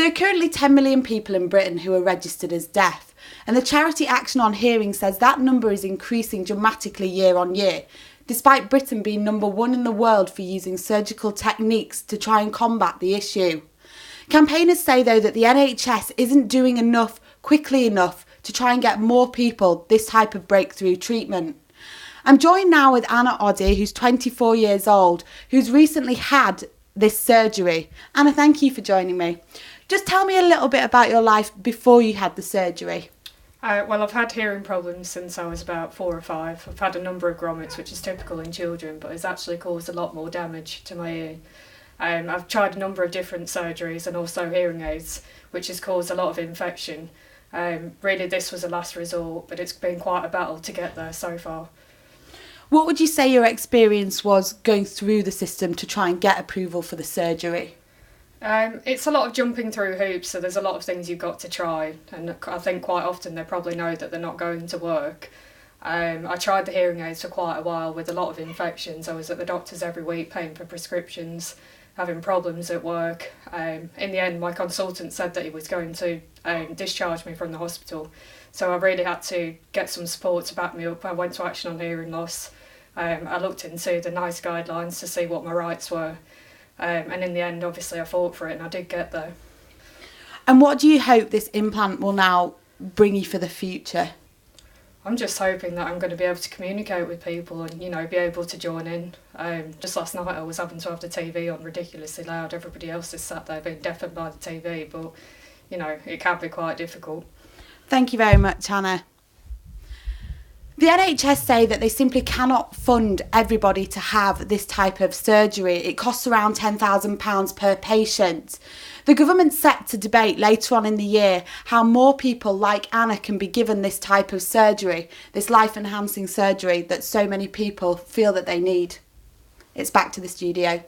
There are currently 10 million people in Britain who are registered as deaf, and the charity Action on Hearing says that number is increasing dramatically year on year, despite Britain being number one in the world for using surgical techniques to try and combat the issue. Campaigners say, though, that the NHS isn't doing enough quickly enough to try and get more people this type of breakthrough treatment. I'm joined now with Anna Oddy, who's 24 years old, who's recently had this surgery. Anna, thank you for joining me. Just tell me a little bit about your life before you had the surgery. Well, I've had hearing problems since I was about 4 or 5. I've had a number of grommets, which is typical in children, but it's actually caused a lot more damage to my ear. I've tried a number of different surgeries and also hearing aids, which has caused a lot of infection. Really, this was a last resort, but it's been quite a battle to get there so far. What would you say your experience was going through the system to try and get approval for the surgery? It's a lot of jumping through hoops, so there's a lot of things you've got to try, and I think quite often they probably know that they're not going to work. I tried the hearing aids for quite a while with a lot of infections. I was at the doctor's every week paying for prescriptions, having problems at work. In the end, my consultant said that he was going to discharge me from the hospital, so I really had to get some support to back me up. I went to Action on Hearing Loss. I looked into the NICE guidelines to see what my rights were. And in the end, obviously, I fought for it and I did get there. And what do you hope this implant will now bring you for the future? I'm just hoping that I'm going to be able to communicate with people and, be able to join in. Just last night I was having to have the TV on ridiculously loud. Everybody else is sat there being deafened by the TV, but, it can be quite difficult. Thank you very much, Hannah. The NHS say that they simply cannot fund everybody to have this type of surgery. It costs around £10,000 per patient. The government's set to debate later on in the year how more people like Anna can be given this type of surgery, this life-enhancing surgery that so many people feel that they need. It's back to the studio.